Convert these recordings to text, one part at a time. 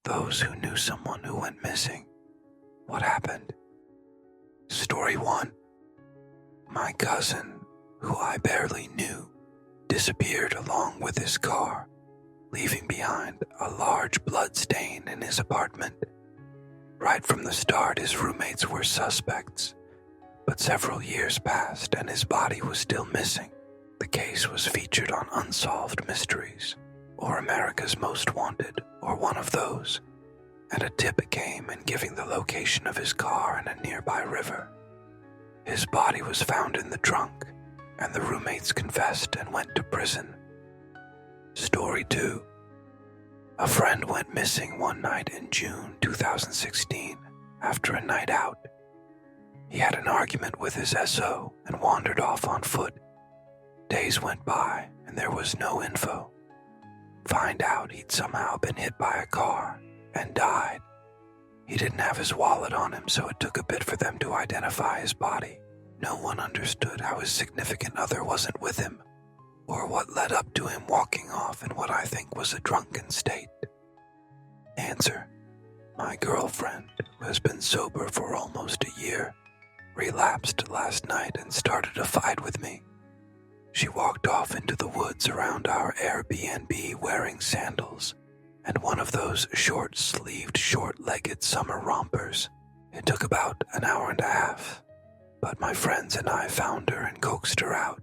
those who knew someone who went missing. What happened? Story 1. My cousin, who I barely knew, disappeared along with his car, leaving behind a large blood stain in his apartment. Right from the start, his roommates were suspects, but several years passed and his body was still missing. The case was featured on Unsolved Mysteries, or America's Most Wanted, or one of those, and a tip came in giving the location of his car in a nearby river. His body was found in the trunk, and the roommates confessed and went to prison. Story 2. A friend went missing one night in June 2016 after a night out. He had an argument with his SO and wandered off on foot. Days went by and there was no info. Find out he'd somehow been hit by a car and died. He didn't have his wallet on him, so it took a bit for them to identify his body. No one understood how his significant other wasn't with him, or what led up to him walking off in what I think was a drunken state. Answer: my girlfriend, who has been sober for almost a year, relapsed last night and started a fight with me. She walked off into the woods around our Airbnb wearing sandals and one of those short-sleeved, short-legged summer rompers. It took about an hour and a half, but my friends and I found her and coaxed her out,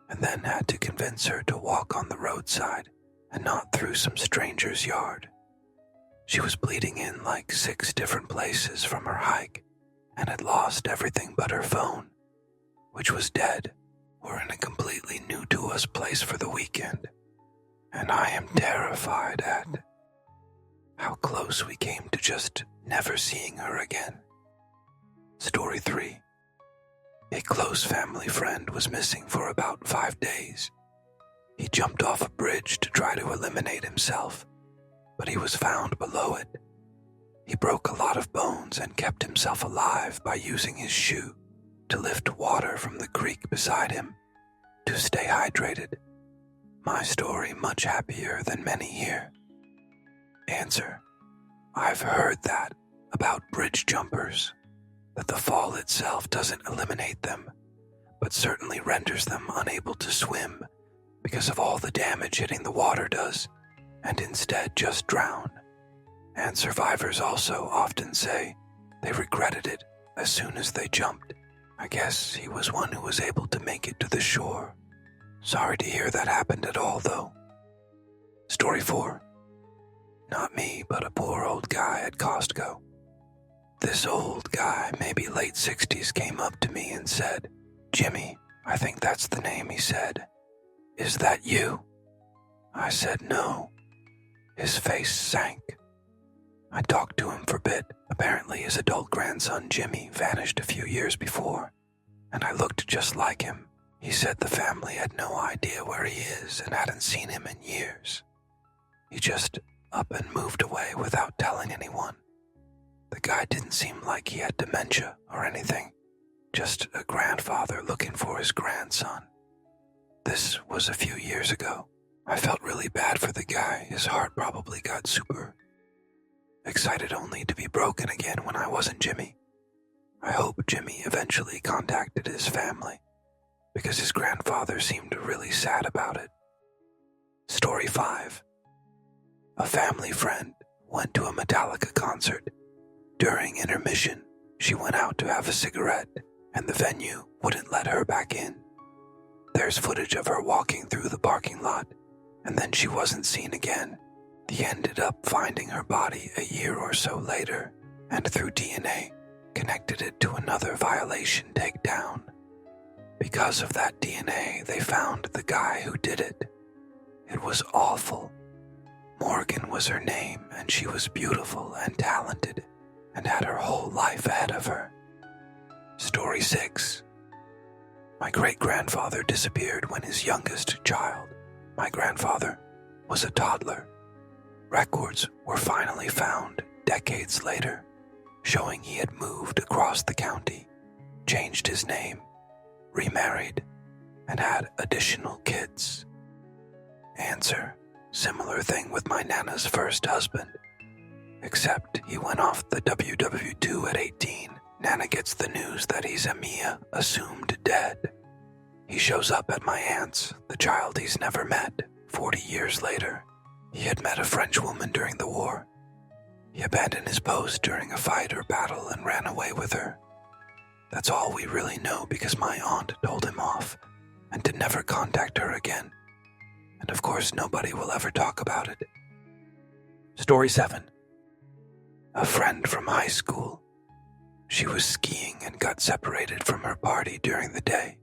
and then had to convince her to walk on the roadside and not through some stranger's yard. She was bleeding in like 6 different places from her hike and had lost everything but her phone, which was dead or in a completely new to us place for the weekend. And I am terrified at how close we came to just never seeing her again. Story 3. A close family friend was missing for about 5 days. He jumped off a bridge to try to eliminate himself, but he was found below it. He broke a lot of bones and kept himself alive by using his shoe to lift water from the creek beside him to stay hydrated. My story much happier than many here. Answer: I've heard that about bridge jumpers, that the fall itself doesn't eliminate them, but certainly renders them unable to swim because of all the damage hitting the water does, and instead just drown. And survivors also often say they regretted it as soon as they jumped. I guess he was one who was able to make it to the shore. Sorry to hear that happened at all, though. Story 4. Not me, but a poor old guy at Costco. This old guy, maybe late 60s, came up to me and said, "Jimmy," I think that's the name he said, "is that you?" I said no. His face sank. I talked to him for a bit. Apparently his adult grandson Jimmy vanished a few years before, and I looked just like him. He said the family had no idea where he is and hadn't seen him in years. He just up and moved away without telling anyone. The guy didn't seem like he had dementia or anything, just a grandfather looking for his grandson. This was a few years ago. I felt really bad for the guy. His heart probably got super excited only to be broken again when I wasn't Jimmy. I hope Jimmy eventually contacted his family, because his grandfather seemed really sad about it. Story 5. A family friend went to a Metallica concert. During intermission, she went out to have a cigarette, and the venue wouldn't let her back in. There's footage of her walking through the parking lot, and then she wasn't seen again. He ended up finding her body a year or so later, and through DNA, connected it to another violation takedown. Because of that DNA, they found the guy who did it. It was awful. Morgan was her name, and she was beautiful and talented, and had her whole life ahead of her. Story 6. My great-grandfather disappeared when his youngest child, my grandfather, was a toddler. Records were finally found decades later, showing he had moved across the county, changed his name, remarried, and had additional kids. Answer: similar thing with my Nana's first husband, Except he went off the WW2 at 18. Nana gets the news that he's Amiya, assumed dead. He shows up at my aunt's, the child he's never met, 40 years later. He had met a French woman during the war. He abandoned his post during a fight or battle and ran away with her. That's all we really know because my aunt told him off and to never contact her again. And of course nobody will ever talk about it. Story 7. A friend from high school. She was skiing and got separated from her party during the day.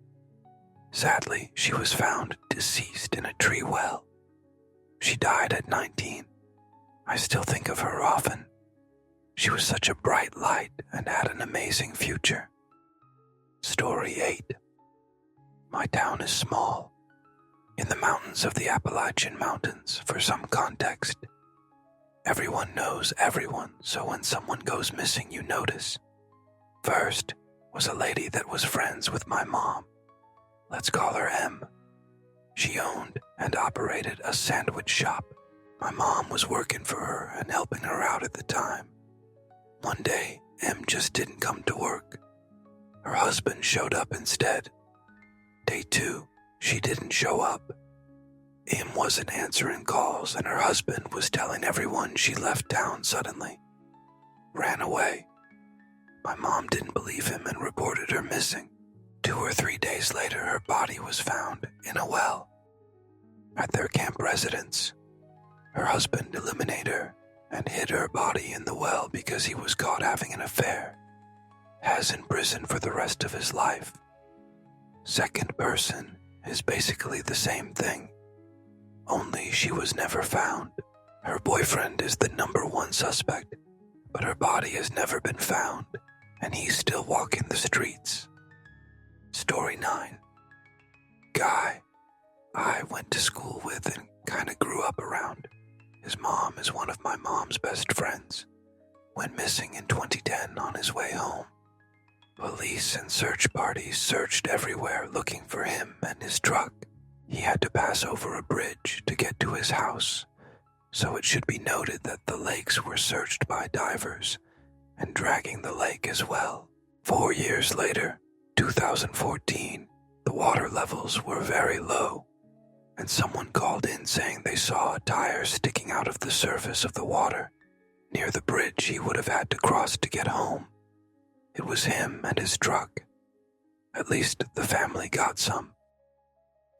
Sadly, she was found deceased in a tree well. She died at 19. I still think of her often. She was such a bright light and had an amazing future. Story 8. My town is small, in the mountains of the Appalachian Mountains, for some context. Everyone knows everyone, so when someone goes missing, you notice. First was a lady that was friends with my mom. Let's call her M. She owned and operated a sandwich shop. My mom was working for her and helping her out at the time. One day, M just didn't come to work. Her husband showed up instead. Day 2, she didn't show up. M wasn't answering calls and her husband was telling everyone she left town suddenly. Ran away. My mom didn't believe him and reported her missing. 2 or 3 days later, her body was found in a well at their camp residence. Her husband eliminated her and hid her body in the well because he was caught having an affair. Has in prison for the rest of his life. Second person is basically the same thing, only she was never found. Her boyfriend is the #1 suspect, but her body has never been found, and he's still walking the streets. Story 9. Guy I went to school with and kinda grew up around. His mom is one of my mom's best friends. Went missing in 2010 on his way home. Police and search parties searched everywhere looking for him and his truck. He had to pass over a bridge to get to his house, so it should be noted that the lakes were searched by divers and dragging the lake as well. 4 years later, 2014, the water levels were very low, and someone called in saying they saw a tire sticking out of the surface of the water near the bridge he would have had to cross to get home. It was him and his truck. At least the family got some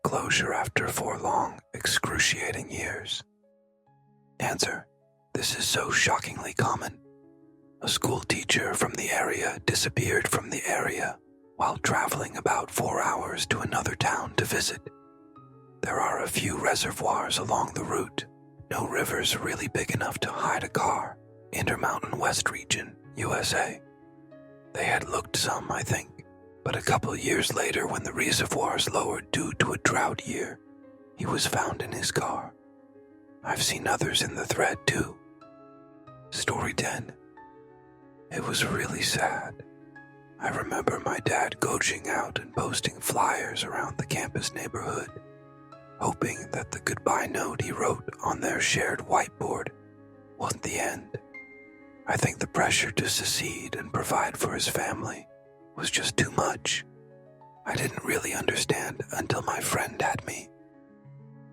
closure after 4 long, excruciating years. Answer: this is so shockingly common. A school teacher from the area disappeared from the area while traveling about 4 hours to another town to visit. There are a few reservoirs along the route. No rivers really big enough to hide a car. Intermountain West region, USA. They had looked some, I think, but a couple years later when the reservoirs lowered due to a drought year, he was found in his car. I've seen others in the thread too. Story 10. It was really sad. I remember my dad coaching out and posting flyers around the campus neighborhood, hoping that the goodbye note he wrote on their shared whiteboard wasn't the end. I think the pressure to succeed and provide for his family was just too much. I didn't really understand until my friend had me.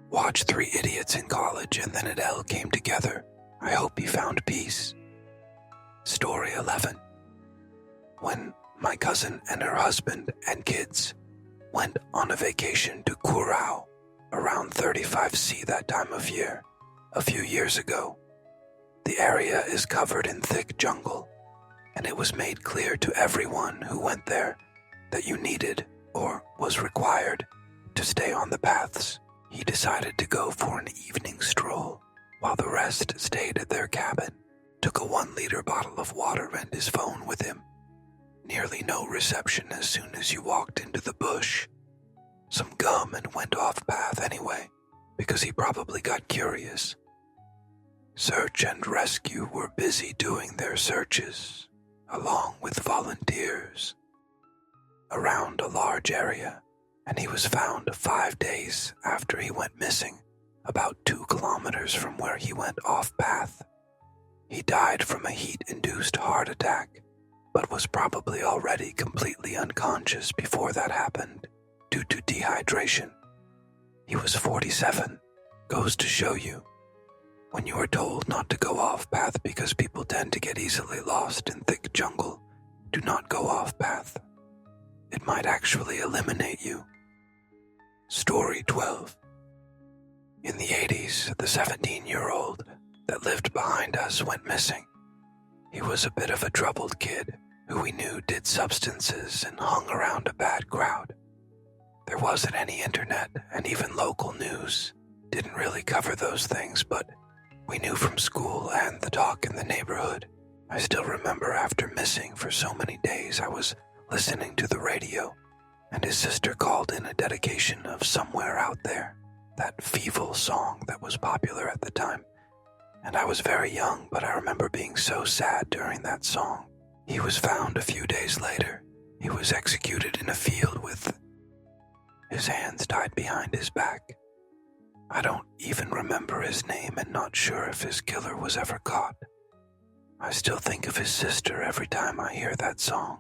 Watched 3 Idiots in college and then it all came together. I hope he found peace. Story 11. When my cousin and her husband and kids went on a vacation to Curacao, around 35°C that time of year, a few years ago. The area is covered in thick jungle, and it was made clear to everyone who went there that you needed, or was required, to stay on the paths. He decided to go for an evening stroll, while the rest stayed at their cabin, took a 1-liter bottle of water and his phone with him. Nearly no reception as soon as you walked into the bush. Some gum and went off path anyway, because he probably got curious. Search and rescue were busy doing their searches, along with volunteers, around a large area, and he was found 5 days after he went missing, about 2 kilometers from where he went off path. He died from a heat-induced heart attack, but was probably already completely unconscious before that happened due to dehydration. He was 47. Goes to show you, when you are told not to go off path because people tend to get easily lost in thick jungle, do not go off path. It might actually eliminate you. Story 12. In the 80s, the 17-year-old that lived behind us went missing. He was a bit of a troubled kid who we knew did substances and hung around a bad crowd. There wasn't any internet, and even local news didn't really cover those things, but we knew from school and the talk in the neighborhood. I still remember after missing for so many days, I was listening to the radio, and his sister called in a dedication of Somewhere Out There, that Fievel song that was popular at the time. And I was very young, but I remember being so sad during that song. He was found a few days later. He was executed in a field with his hands tied behind his back. I don't even remember his name and not sure if his killer was ever caught. I still think of his sister every time I hear that song.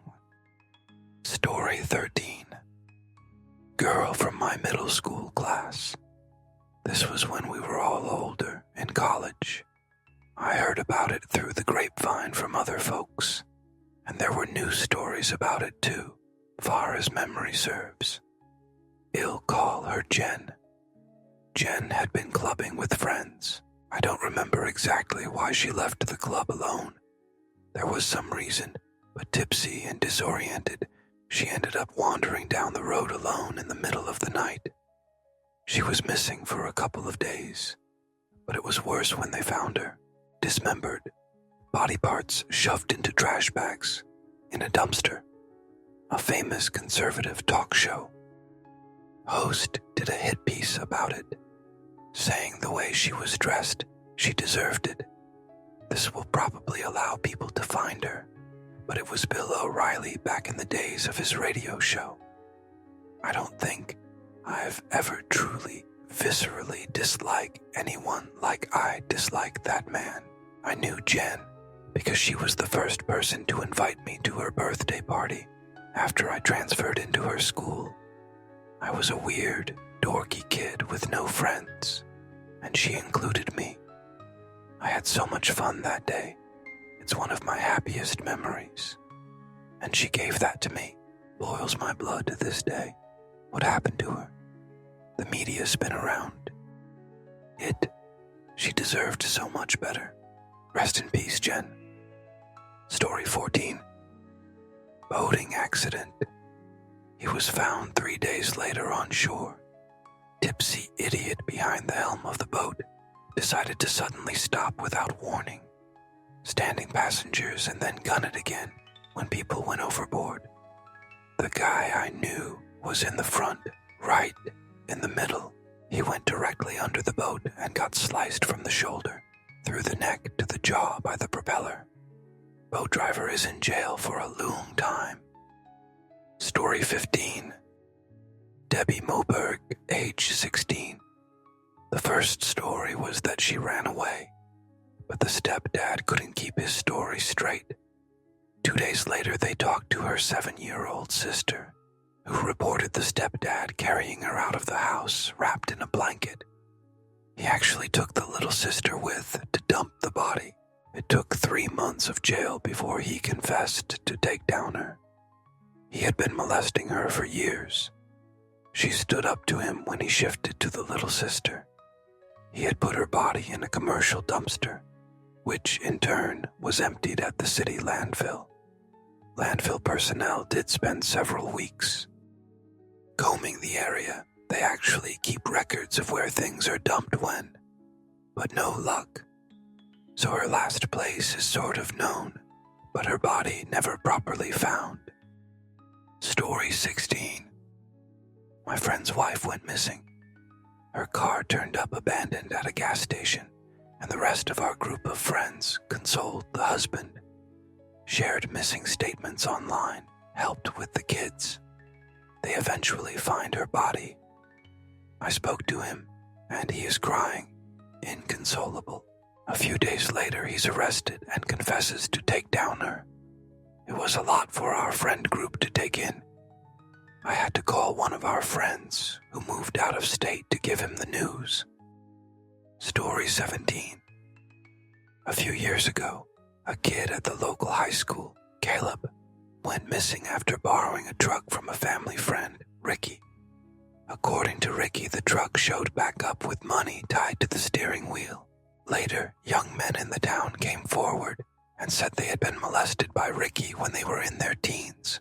Story 13. Girl from my middle school class. This was when we were all older, in college. I heard about it through the grapevine from other folks, and there were news stories about it too, far as memory serves. I'll call her Jen. Jen had been clubbing with friends. I don't remember exactly why she left the club alone. There was some reason, but tipsy and disoriented, she ended up wandering down the road alone in the middle of the night. She was missing for a couple of days, but it was worse when they found her, dismembered, body parts shoved into trash bags, in a dumpster. A famous conservative talk show host did a hit piece about it, saying the way she was dressed, she deserved it. This will probably allow people to find her, but it was Bill O'Reilly back in the days of his radio show. I don't think I've ever truly, viscerally disliked anyone like I disliked that man. I knew Jen because she was the first person to invite me to her birthday party after I transferred into her school. I was a weird, dorky kid with no friends, and she included me. I had so much fun that day. It's one of my happiest memories. And she gave that to me. Boils my blood to this day. What happened to her? The media spin around. She deserved so much better. Rest in peace, Jen. Story 14. Boating accident. He was found 3 days later on shore. Tipsy idiot behind the helm of the boat decided to suddenly stop without warning, standing passengers and then gun it again when people went overboard. The guy I knew was in the front, right in the middle. He went directly under the boat and got sliced from the shoulder, through the neck to the jaw by the propeller. Boat driver is in jail for a long time. Story 15. Debbie Moberg, age 16. The first story was that she ran away, but the stepdad couldn't keep his story straight. 2 days later, they talked to her 7-year-old sister, who reported the stepdad carrying her out of the house wrapped in a blanket. He actually took the little sister with to dump the body. It took 3 months of jail before he confessed to take down her. He had been molesting her for years. She stood up to him when he shifted to the little sister. He had put her body in a commercial dumpster, which in turn was emptied at the city landfill. Landfill personnel did spend several weeks combing the area. They actually keep records of where things are dumped when, but no luck. So her last place is sort of known, but her body never properly found. Story 16. My friend's wife went missing. Her car turned up abandoned at a gas station, and the rest of our group of friends consoled the husband, shared missing statements online, helped with the kids. They eventually find her body. I spoke to him, and he is crying, inconsolable. A few days later, he's arrested and confesses to take down her. It was a lot for our friend group to take in. I had to call one of our friends who moved out of state to give him the news. Story 17. A few years ago, a kid at the local high school, Caleb, went missing after borrowing a truck from a family friend, Ricky. According to Ricky, the truck showed back up with money tied to the steering wheel. Later, young men in the town came forward and said they had been molested by Ricky when they were in their teens.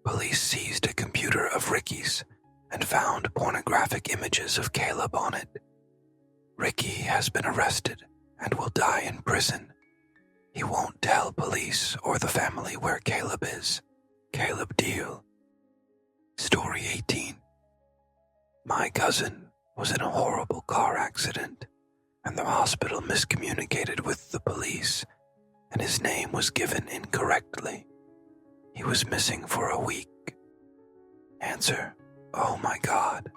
Police seized a computer of Ricky's and found pornographic images of Caleb on it. Ricky has been arrested and will die in prison. He won't tell police or the family where Caleb is. Caleb Deal. Story 18. My cousin was in a horrible car accident, and the hospital miscommunicated with the police, and his name was given incorrectly. He was missing for a week. Answer: oh my God.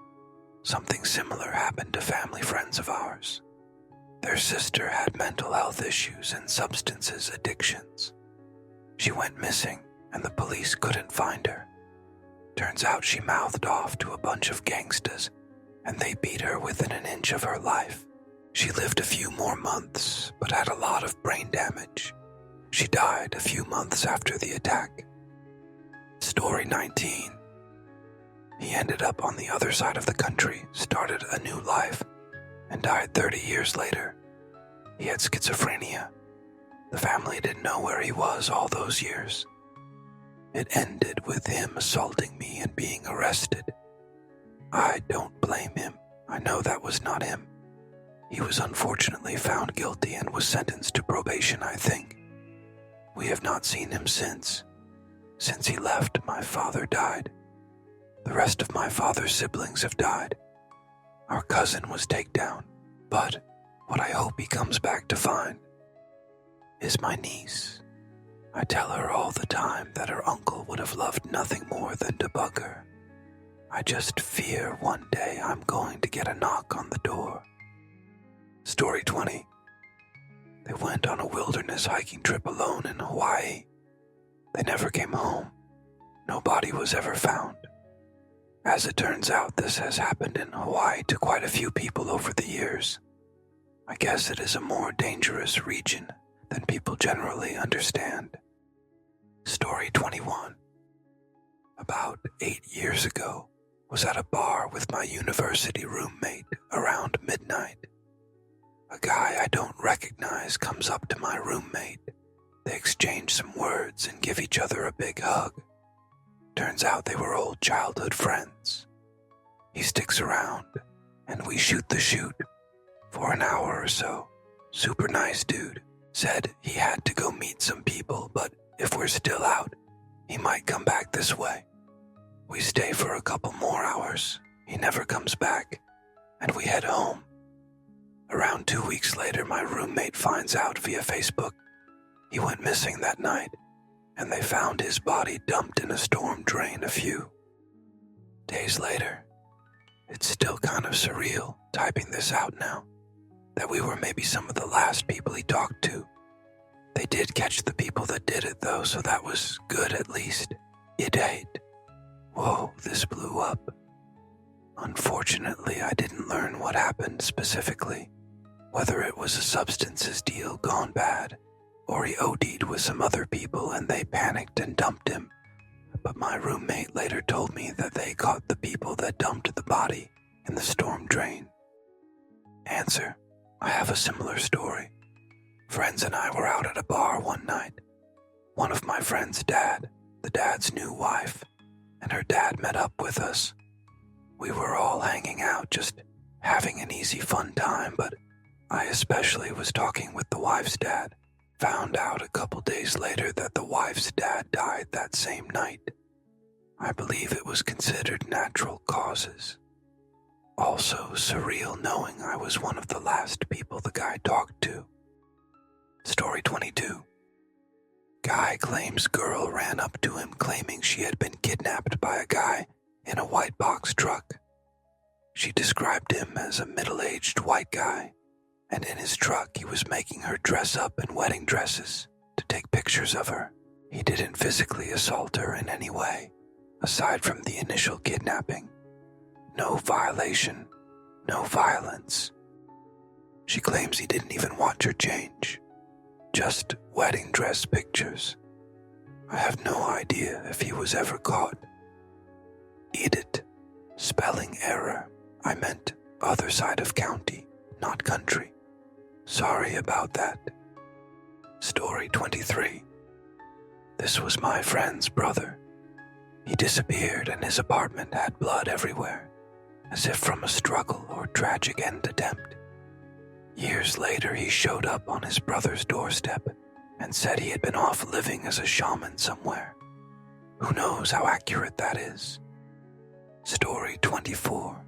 Something similar happened to family friends of ours. Their sister had mental health issues and substances addictions. She went missing, and the police couldn't find her. Turns out she mouthed off to a bunch of gangstas, and they beat her within an inch of her life. She lived a few more months, but had a lot of brain damage. She died a few months after the attack. Story 19. He ended up on the other side of the country, started a new life, and died 30 years later. He had schizophrenia. The family didn't know where he was all those years. It ended with him assaulting me and being arrested. I don't blame him. I know that was not him. He was unfortunately found guilty and was sentenced to probation, I think. We have not seen him since. Since he left, my father died. The rest of my father's siblings have died. Our cousin was taken down, but what I hope he comes back to find is my niece. I tell her all the time that her uncle would have loved nothing more than to bug her. I just fear one day I'm going to get a knock on the door. Story 20. They went on a wilderness hiking trip alone in Hawaii. They never came home. No body was ever found. As it turns out, this has happened in Hawaii to quite a few people over the years. I guess it is a more dangerous region than people generally understand. Story 21. About 8 years ago, was at a bar with my university roommate around midnight. A guy I don't recognize comes up to my roommate. They exchange some words and give each other a big hug. Turns out they were old childhood friends. He sticks around, and we shoot the shoot for an hour or so. Super nice dude. Said he had to go meet some people, but if we're still out, he might come back this way. We stay for a couple more hours. He never comes back, and we head home. Around 2 weeks later, my roommate finds out via Facebook he went missing that night, and they found his body dumped in a storm drain a few days later. It's still kind of surreal typing this out now, that we were maybe some of the last people he talked to. They did catch the people that did it though, so that was good at least. It ate. Whoa, this blew up. Unfortunately, I didn't learn what happened specifically, whether it was a substances deal gone bad, or he OD'd with some other people and they panicked and dumped him. But my roommate later told me that they caught the people that dumped the body in the storm drain. Answer: I have a similar story. Friends and I were out at a bar one night. One of my friend's dad, the dad's new wife, and her dad met up with us. We were all hanging out, just having an easy fun time, but I especially was talking with the wife's dad. Found out a couple days later that the wife's dad died that same night. I believe it was considered natural causes. Also surreal knowing I was one of the last people the guy talked to. Story 22. Guy claims girl ran up to him claiming she had been kidnapped by a guy in a white box truck. She described him as a middle-aged white guy and in his truck he was making her dress up in wedding dresses to take pictures of her. He didn't physically assault her in any way, aside from the initial kidnapping. No violation, no violence. She claims he didn't even watch her change, just wedding dress pictures. I have no idea if he was ever caught. Edit. Spelling error. I meant other side of county, not country. Sorry about that. Story 23. This was my friend's brother. He disappeared and his apartment had blood everywhere, as if from a struggle or tragic end attempt. Years later, he showed up on his brother's doorstep and said he had been off living as a shaman somewhere. Who knows how accurate that is? Story 24.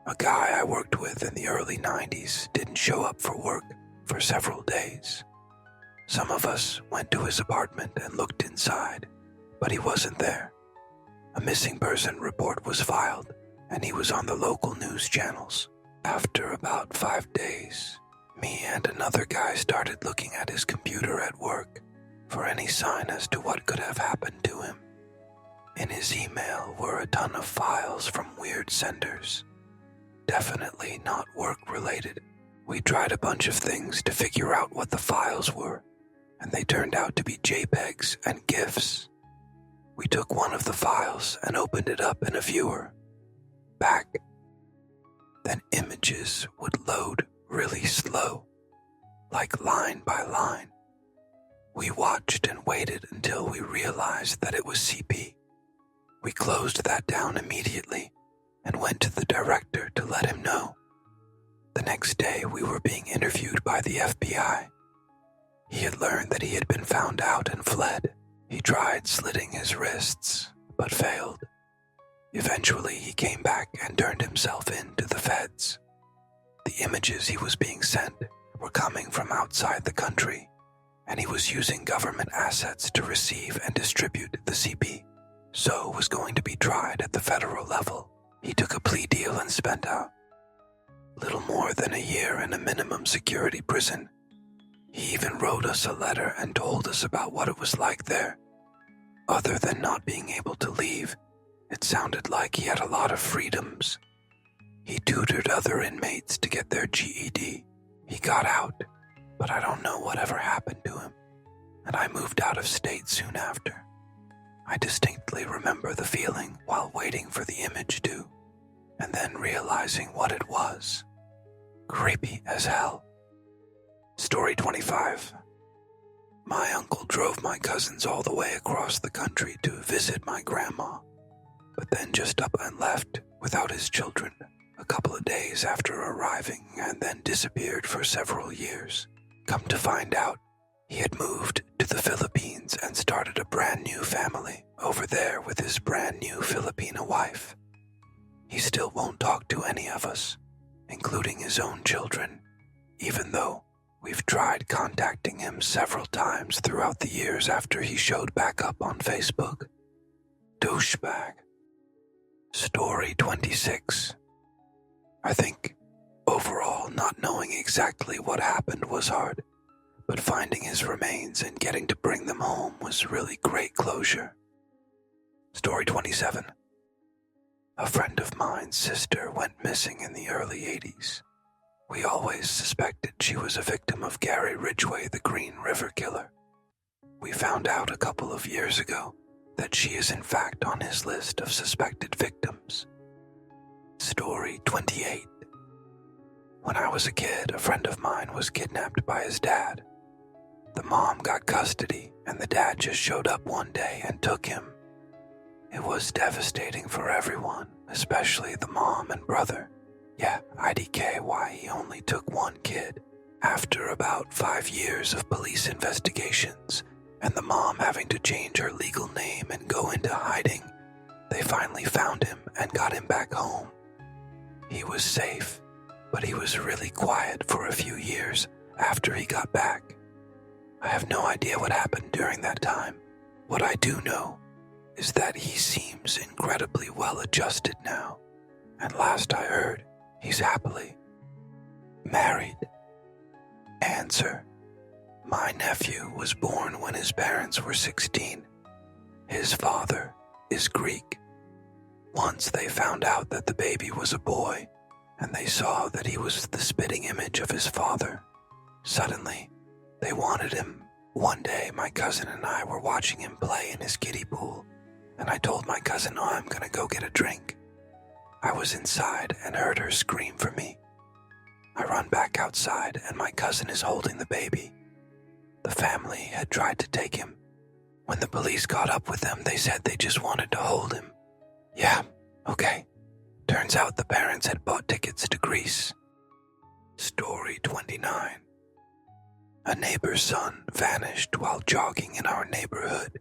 A guy I worked with in the early 90s didn't show up for work for several days. Some of us went to his apartment and looked inside, but he wasn't there. A missing person report was filed, and he was on the local news channels. After about 5 days, me and another guy started looking at his computer at work for any sign as to what could have happened to him. In his email were a ton of files from weird senders. Definitely not work-related. We tried a bunch of things to figure out what the files were, and they turned out to be JPEGs and GIFs. We took one of the files and opened it up in a viewer. Back. Then images would load really slow, like line by line. We watched and waited until we realized that it was CP. We closed that down immediately and went to the director to let him know. The next day we were being interviewed by the FBI. He had learned that he had been found out and fled. He tried slitting his wrists, but failed. Eventually he came back and turned himself in to the feds. The images he was being sent were coming from outside the country, and he was using government assets to receive and distribute the CP. So was going to be tried at the federal level. He took a plea deal and spent little more than a year in a minimum security prison. He even wrote us a letter and told us about what it was like there. Other than not being able to leave, it sounded like he had a lot of freedoms. He tutored other inmates to get their GED. He got out, but I don't know whatever happened to him, and I moved out of state soon after. I distinctly remember the feeling while waiting for the image to, and then realizing what it was. Creepy as hell. Story 25. My uncle drove my cousins all the way across the country to visit my grandma, but then just up and left without his children a couple of days after arriving and then disappeared for several years. Come to find out, he had moved to the Philippines and started a brand new family over there with his brand new Filipina wife. He still won't talk to any of us, including his own children, even though we've tried contacting him several times throughout the years after he showed back up on Facebook. Douchebag. Story 26. I think, overall, not knowing exactly what happened was hard, but finding his remains and getting to bring them home was really great closure. Story 27. A friend of mine's sister went missing in the early 80s. We always suspected she was a victim of Gary Ridgway, the Green River Killer. We found out a couple of years ago that she is in fact on his list of suspected victims. Story 28. When I was a kid, a friend of mine was kidnapped by his dad. The mom got custody, and the dad just showed up one day and took him. It was devastating for everyone, especially the mom and brother. Yeah, IDK why he only took one kid. After about 5 years of police investigations, and the mom having to change her legal name and go into hiding, they finally found him and got him back home. He was safe, but he was really quiet for a few years after he got back. I have no idea what happened during that time. What I do know is that he seems incredibly well adjusted now, and last I heard, he's happily married. Answer: my nephew was born when his parents were 16. His father is Greek. Once they found out that the baby was a boy, and they saw that he was the spitting image of his father. Suddenly, they wanted him. One day, my cousin and I were watching him play in his kiddie pool, and I told my cousin, "Oh, I'm gonna go get a drink." I was inside and heard her scream for me. I run back outside, and my cousin is holding the baby. The family had tried to take him. When the police caught up with them, they said they just wanted to hold him. Yeah, okay. Turns out the parents had bought tickets to Greece. Story 29. A neighbor's son vanished while jogging in our neighborhood.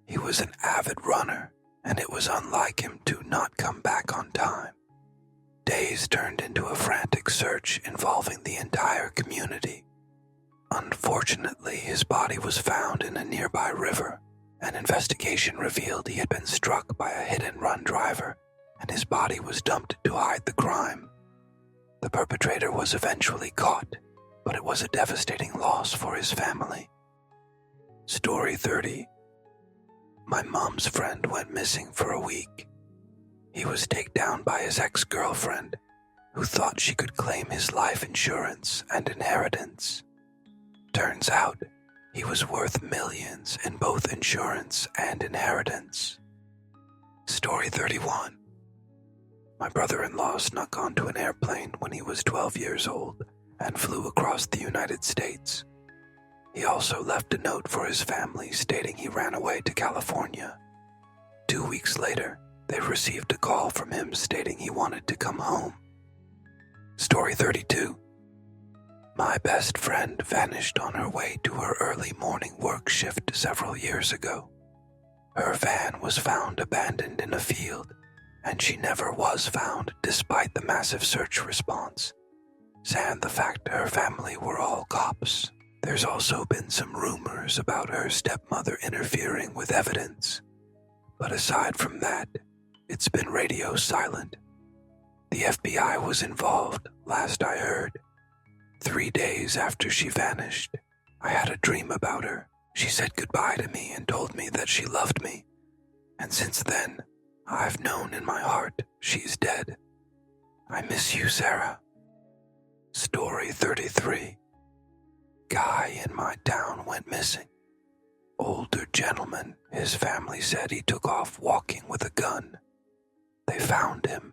He was an avid runner, and it was unlike him to not come back on time. Days turned into a frantic search involving the entire community. Unfortunately, his body was found in a nearby river. An investigation revealed he had been struck by a hit-and-run driver, and his body was dumped to hide the crime. The perpetrator was eventually caught, but it was a devastating loss for his family. Story 30. My mom's friend went missing for a week. He was taken down by his ex-girlfriend, who thought she could claim his life insurance and inheritance. Turns out, he was worth millions in both insurance and inheritance. Story 31. My brother-in-law snuck onto an airplane when he was 12 years old and flew across the United States. He also left a note for his family stating he ran away to California. 2 weeks later, they received a call from him stating he wanted to come home. Story 32. My best friend vanished on her way to her early morning work shift several years ago. Her van was found abandoned in a field, and she never was found despite the massive search response. And the fact her family were all cops. There's also been some rumors about her stepmother interfering with evidence. But aside from that, it's been radio silent. The FBI was involved, last I heard. 3 days after she vanished, I had a dream about her. She said goodbye to me and told me that she loved me. And since then, I've known in my heart she's dead. I miss you, Sarah. Story 33. Guy in my town went missing. Older gentleman, his family said he took off walking with a gun. They found him